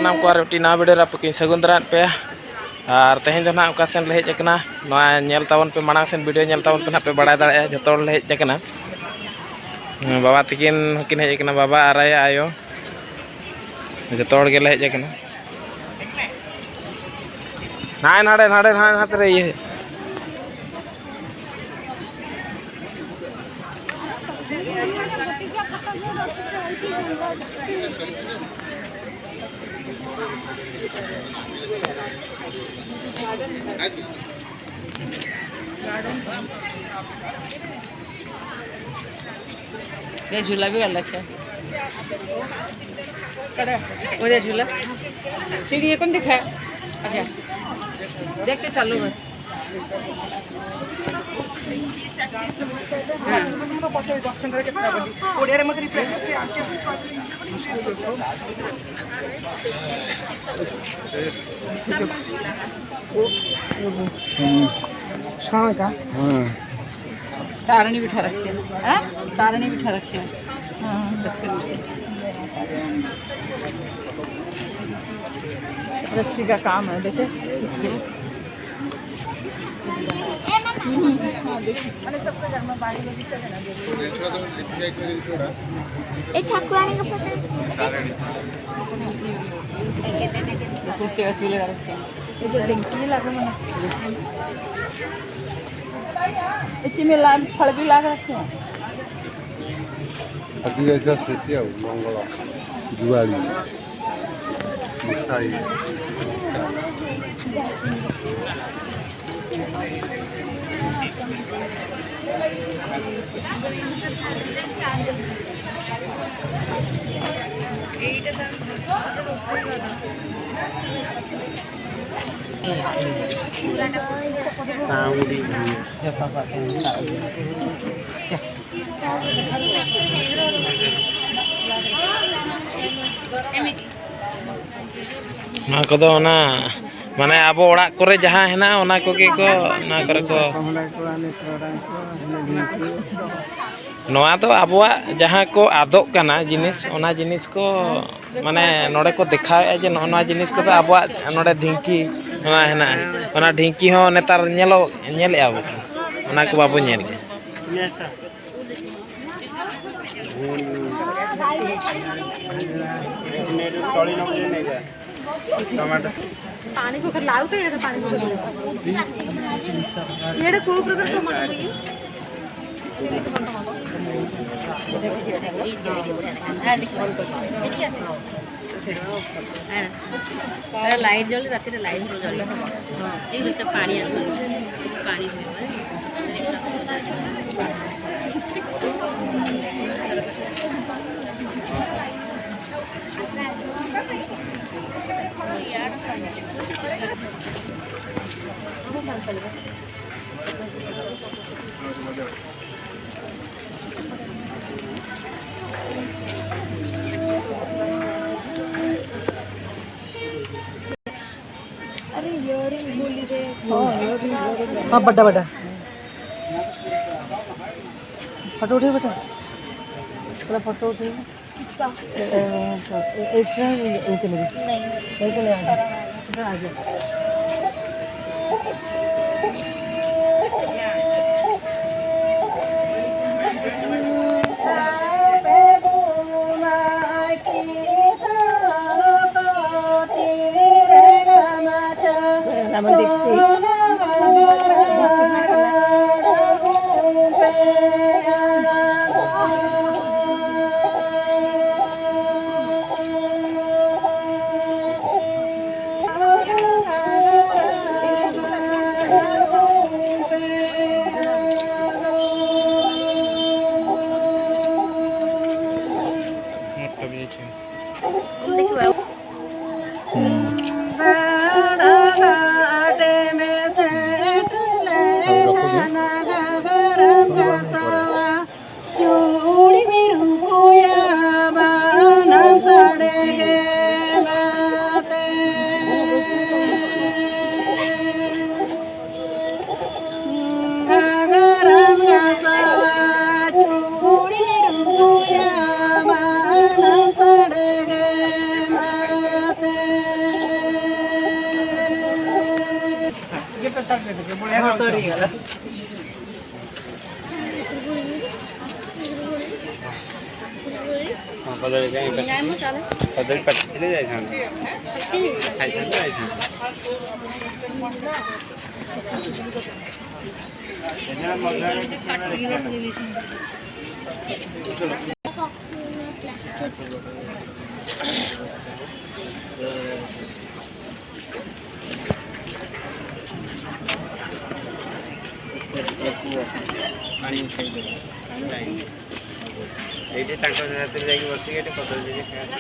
सानाम को ना वीडियो पे सगुन दारान पे और तेहन जो ना सेन ले हेजना तावन पे मांग सेन वीडियो नेल तावन पे ना पे बड़ा दाड़ा जो ले हेजना बाबा तकिन हकिन हेजना बाबा और आयो जो ले हेजना ना नाड़े नाड़े नाते रे ये ये झूला भी अलग है वो झूला सीढ़ी कौन दिखाया अच्छा देखते चलो बस तारणी बिठा रखी है तारणी बिठा रखी है रस्सी का काम है देखे में लाल फल भी लाग रखे हैं मंगला जुआली मिठाई माने अब ओड़ा करे जहाँ है ना ओना को के को ना करे को नोआ तो अबवा जहाँ को आदोक कना जिनिस ओना जिनिस को माने नोडे को दिखाए जे नोना जिनिस को तो अबवा नोडे ढिंकी नोआ है ना ओना ढिंकी हो नेतार नेलो नेले आबो ओना को बाबू नेल पानी को कर लाओ के पानी को ये को प्रकार टमाटो ये लाइट जल्दी रात लाइट जल्दी सब पानी आस पानी अरे इयरिंग बोली दे हाँ बड़ा बड़ा फोटो उठे बेटा चलो फोटो उठे किसका एक इनके लिए नहीं इनके लिए आ जाओ କଦଳୀ କାହିଁ ଯାଇ ମୁଁ ଚାଲେ କଦଳୀ ପାଚିଥିଲେ ଯାଇଥାନ୍ତେ ଖାଇଥାନ୍ତେ ଯାଇଥାନ୍ତେ ପାଣି ଖାଇଦେବେ ଏଇଠି ତାଙ୍କ ସାଥିରେ ଯାଇକି ବସିକି ଏଠି କଦଳୀ ଟିକେ ଖାଇବା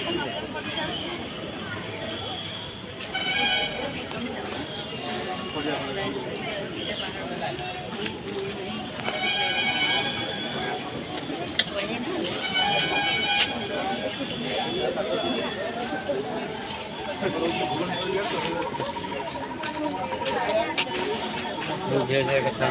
ଝିଅ ଝିଅ କଥା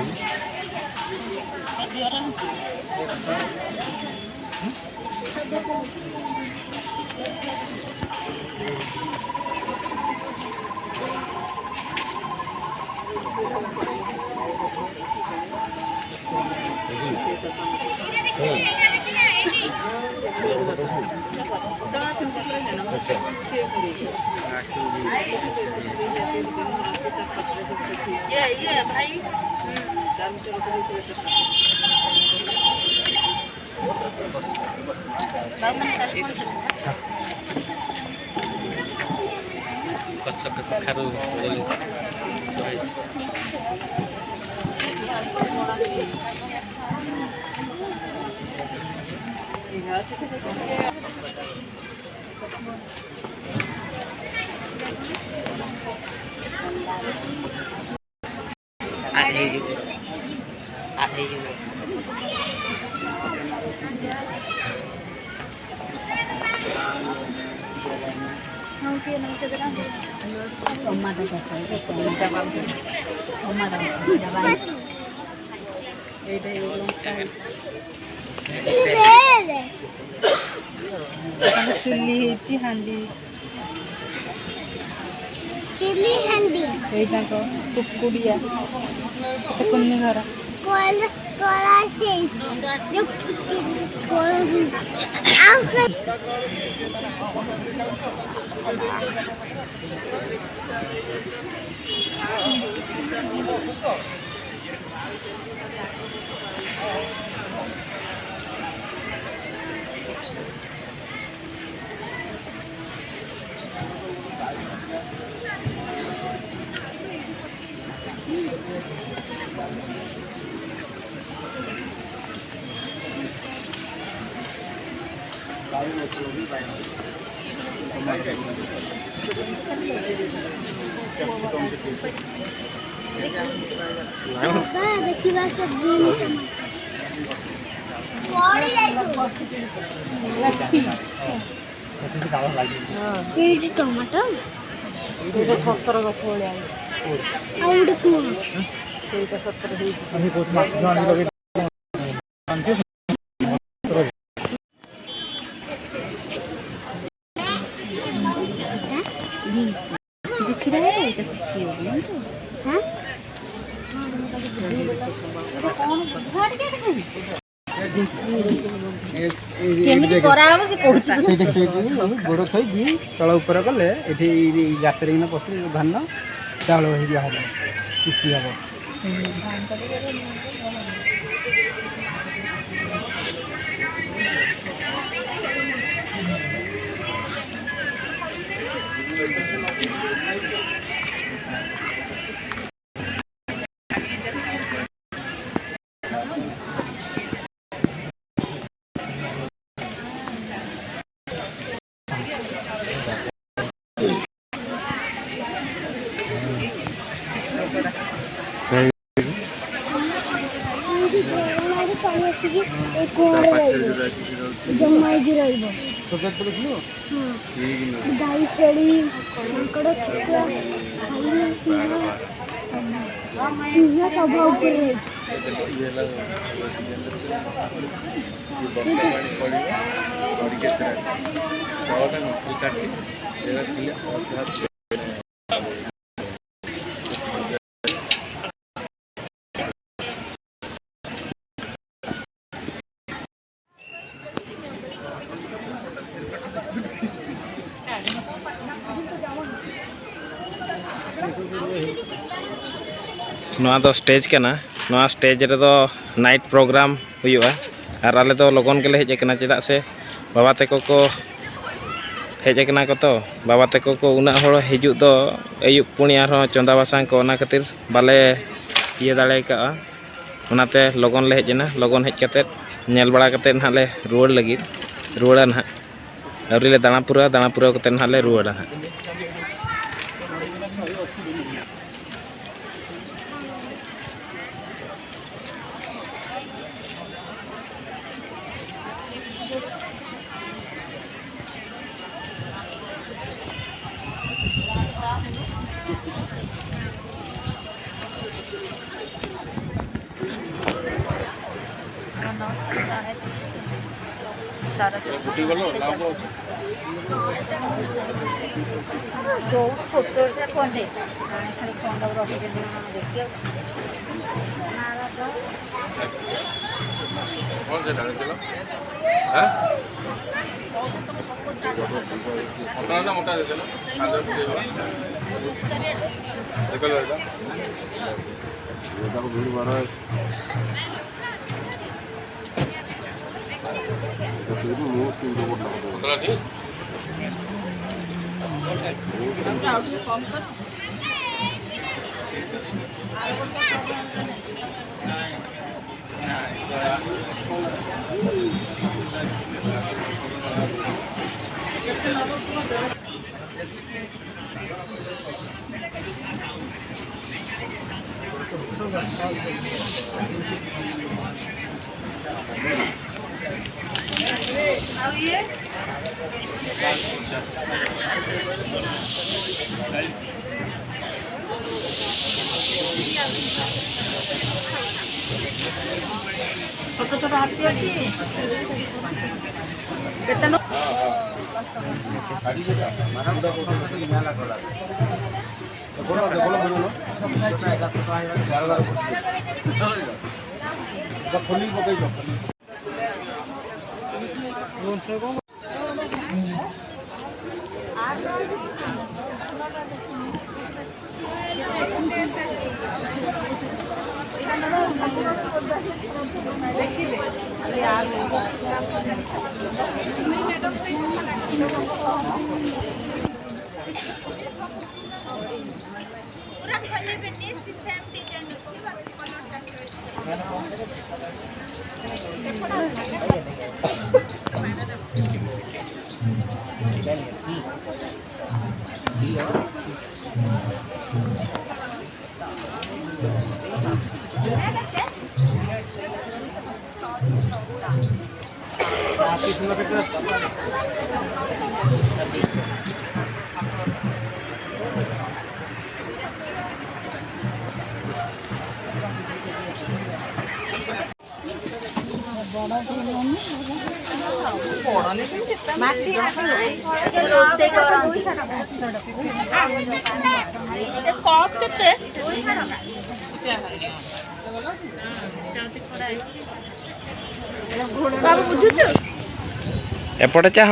କଚକ କଖାରୁ tomato kasih tomato ଚୁଲି ହେଇଛି ହାଣ୍ଡି ଚିଲି ହାଣ୍ଡି ଏଇଟାଙ୍କ କୁକୁଡ଼ିଆ କୁନି ଘର କଳା ସେଇଛି ଆଉ ଦେଖିବା ସବଜି ପଡ଼ି ଯାଇଛୁ ଟମାଟୋ ଏଇଟା 17 ଗଛ ଭଳିଆ ଆଉ ଗୋଟେ କୁହ ସେଇଟା 17 ହେଇଛି ଛିଡ଼ା ହେବେ ଏଇଟା ଖୁସି ହବ ହଁ କେମିତି କରାହବ ସେ କହୁଛି ସେଇଠି ସେଇଠି ଗୋଡ଼ ଥୋଇକି ତଳ ଉପରେ କଲେ ଏଠି ଗାତରେ କିନା ପଶି ଧାନ ଚାଉଳ ହେଇକି ବାହାରିବ କିଛି ହବ ଜମାଇକି ରହିବ ଗାଈ ଛେଳି ମାଙ୍କଡ଼ କୁକୁଡ଼ା ସିଂହ ସବୁ ଉପରେ ରହିଛି नोआ दो स्टेज कना नोआ स्टेज रे दो नाइट प्रोग्राम हुयुआ और आले दो लगन गेले हेज कना चेदा से बाबा तको को हेज कना को तो बाबा तको को उना होड़ हिजु दो अयुब पुनिया हो चंदा बासांग को ओना खातिर बाले ये दाड़े का ओनाते लगन ले हेजना लगन हेज कते नेल बड़ा कते ना ले रुवाड़ लगी रुवाड़ा ना अवरी ले दाना पूरा कते ना ले रुवाड़ा ना जो फोटो से कौन दे खाली फोन दब रख के देखिए कौन से डाले चलो हैं अपना ना मोटा दे देना अंदर से देगा निकल जाएगा ये तो भीड़ बना है तो फिर मूव स्क्रीन को बोलना होगा ठीक छोट छोट हाथी अच्छी एपटे चाह